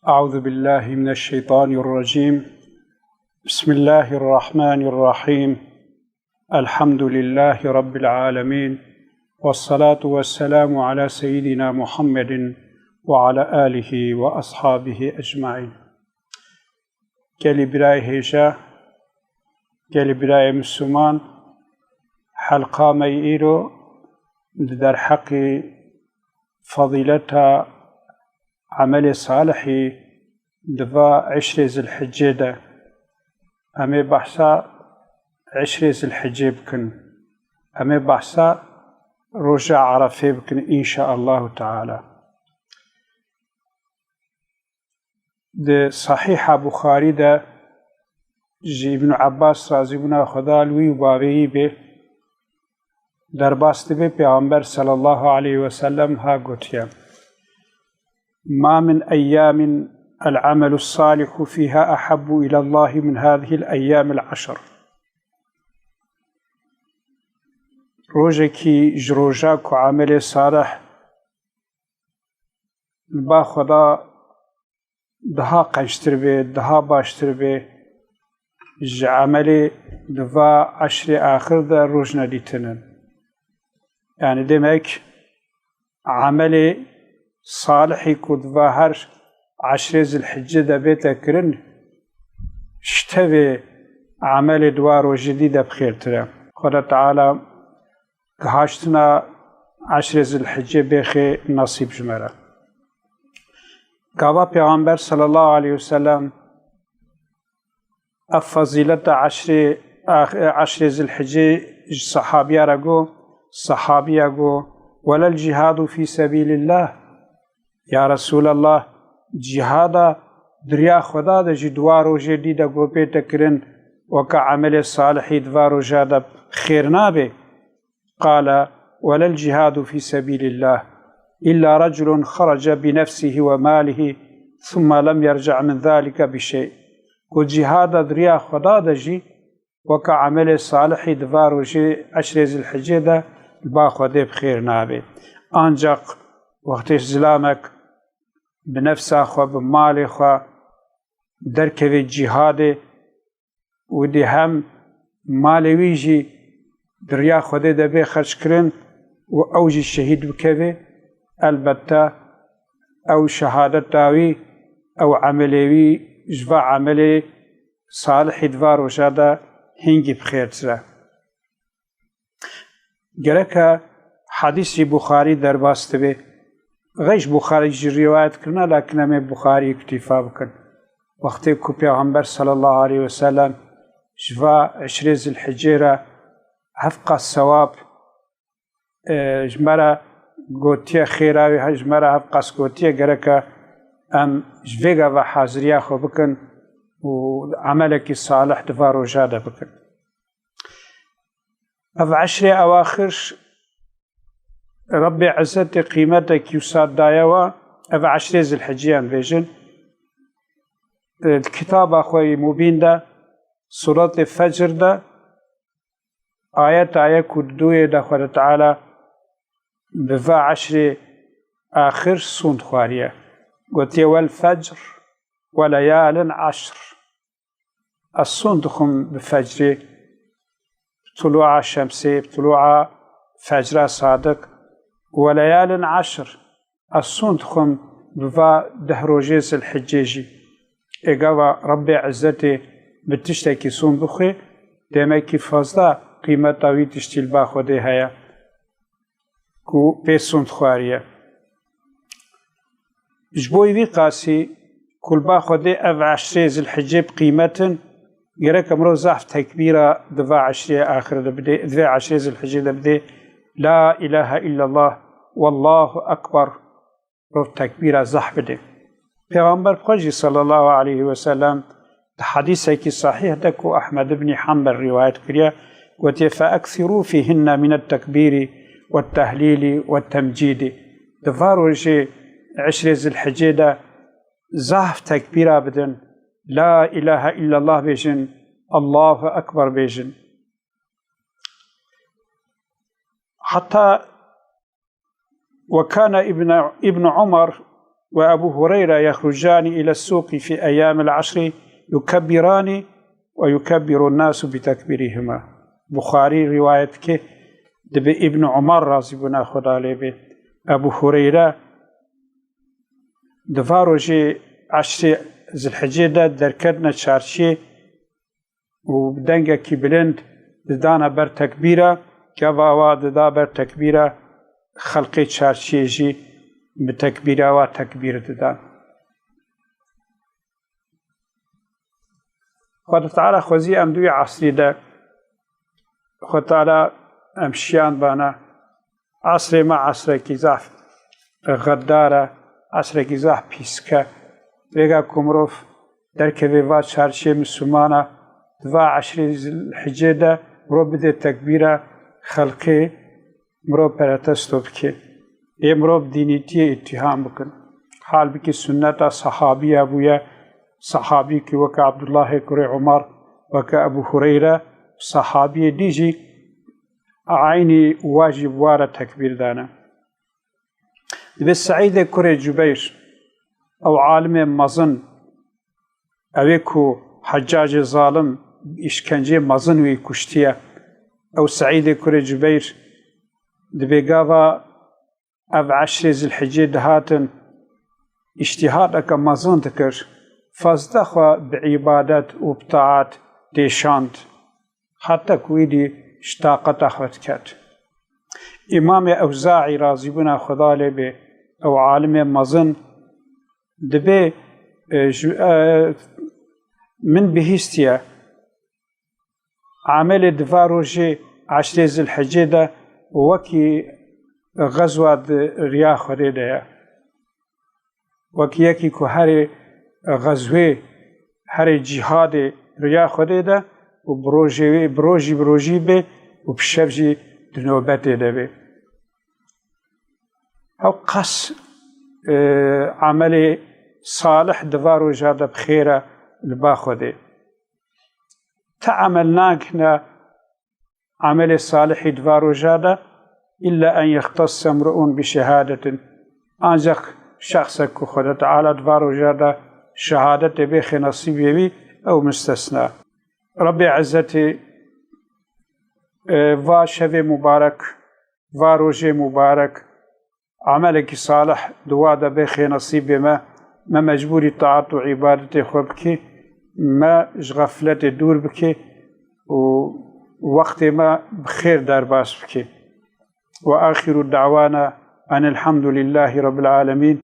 أعوذ بالله من الشيطان الرجيم. بسم الله الرحمن الرحيم. الحمد لله رب العالمين، والصلاة والسلام على سيدنا محمد وعلى آله وأصحابه أجمعين. گەلی برای هێژە، گەلی برای مسلمان، حەلقامەی ئیرۆ در حەقی فەضیلەتە عمل صالحی دوا عشر ذی الحجه ده. ئەمێ بەحسا عشر ذی الحجه بکن، ئەمێ بەحسا ڕۆژە عەرەفێ بکن ئینشاء الله تعالى. ده صحيح بخاري ده جي ابن عباس رضي الله خدا لوی و باوی به در باست به پیامبر صلی الله علیه و سلم ها گوتیا: ما من أيام العمل الصالح فيها أحب إلى الله من هذه الأيام العشر. روجكي جروجاك عمل صالح با خدا دها قنشتر به، دها باشتر به، عمل دوا عشر آخر ده روج ندیتنن. يعني دمك عمل صالحی کد و هر عشر ذی الحجه ده بیتا کرن شتوه عمل دوار و جدید بخیر تره. خدا تعالی گهاشتنا عشر ذی الحجه بخیر نصیب جمره. گاوا پیغمبر صلی الله علیه وسلم افضیلت عشر ذی الحجه صحابیه را گو، صحابیه گو: ولا الجهاد في سبيل الله یا رسول الله، جهادا دریا خدا ده جی دوار و جدی ده گوپی تکرن وکا عمل صالحی دوار و جاده خیر نابه. قال: ولا الجهاد في سبيل الله إلا رجل خرج بنفسه وماله ثم لم يرجع من ذلك بشيء. کو جهادا دریا خدا ده جی وکا عمل صالحی دوار و جی عشر ذی الحجه ده با خدا بخیر نابه. آنجاق وقتش زلامك بنفسه خو بمال خو درکوی جهاد و دی هم مالوی جی دریا خوده ده بی خرج کرن و او جی شهید بکوی. البته او شهادت داوی او عملوی جوا عمل صالح دوار و جاده هنگی بخیر تره. گرکه حدیث بخاری در باسته بی غيش بخاري جي روايات كرنا، لكن أمي بخاري اكتفاء بكن. وقتی که پیغمبر صلى الله عليه وسلم جوا عشر ذی الحجه هفقا الثواب جمرا گوتیا خیراوی جمرا هفقا سگوتیا گرکا ام جویگا و حاضریا خو بکن و عملك صالح دفار و جاده بکن. اف عشر اواخرش رب عزت قيمتك يساد دايوا اف عشر ذي الحجه بيجن. الكتاب اخوي مبين ده سورة الفجر ده آية كدوية ده خدا تعالى بفا عشر آخر سند خوارية قلت والفجر وليال عشر. السند خم بفجر طلوع الشمس طلوع فجر صادق وليال عشر. السند خم بفا دهروجيس الحجيجي اقوى ربي عزتي بتشتكي سون بخي ديماكي فازدا قيمة طاوي تشتيل باخو دي هيا كو بي سند خوارية جبوي بي قاسي كل باخو دي اف عشريز الحجي بقيمة يراك امرو زحف تكبيرة دفا عشرية آخر دبدي دفا عشريز الحجي دبدي لا إله إلا الله والله أكبر رو تكبيرة زحف دي. پیغمبر بخوجي صلى الله عليه وسلم حديثة كي صحيح دكو أحمد بن حنبل رواية كريا قلت: فأكثروا فيهن من التكبير والتهليل والتمجيد. دفارو جي عشر ذي الحجة ده زحف تكبيرة بدن لا إله إلا الله بيجن الله أكبر بيجن. حتى وكان ابن عمر وأبو هريرة يخرجان إلى السوق في أيام العشر يكبران ويكبر الناس بتكبيرهما. بخاري روايتك دبي ابن عمر رضي بنا خدا لبي أبو هريرة دفاروجي عشر ذي الحجة دركدنا شارشي وبدنجا كبلند ددانا بر تكبيرة كواوا ددا بر تكبيرة خلقي شارشيجي بتكبيرة وتكبير ددان. خد تعالى خوزي أمدوي عصري دا خد تعالى أمشيان بانا عصري ما عصري كيزاف غدارة عصري كيزاف بيسكا ويغا كمروف دركبي وات شارشي مسلمانا دفاع عشري الحجة دا مرو بده تكبيرة خلقي مرو پرتستو بكي اي مرو بدينيتي اتهام بكن حال بكي سنة صحابي أبويا صحابي كي وكا عبد الله كري عمر وكا أبو هريرة صحابي ديجي عيني واجب وارا تكبير دانا. بس سعيد كري جبير أو عالم مزن أويكو حجاج ظالم إشكنجي مزن ويكشتيا أو سعيد كري جبير دبيقاوا أف عشر ذي الحجة دهاتن اجتهادك مزن تكر فازدخوا بعبادات وبطاعات ديشاند حتى كويدي اشتاقت أخوت كات. إمام أوزاعي رازي بنا خدا لبي أو عالم مزن دبي من بهستيا عمل دفاروجي عشر ذي الحجة ده وكي غزوة ريا خريدة وكي يكي كهاري غزوه هر جهاد ريا خريدة وبروجي به وبشفجي دنوبته ده به أو قص عمل صالح دفاروجا ده بخيرة لباخده تعملناكنا عمل صالح دفاروجا ده إلا أن يختص امرؤ بشهادة أنزق شخصك خدا تعالى دفاروجا ده شهادة بيخ نصيب يبي أو مستثنى. ربي عزتي va şev mübarek, va roje mübarek, ameleki salih dua da bexê nasîbê me mecburî taat û ibadetê xwe bikê, me ji xefletê dûr bikê û wextê me bi xêr derbas bikê. Ve axiru da'wana enelhamdülillahi rabbil alemin.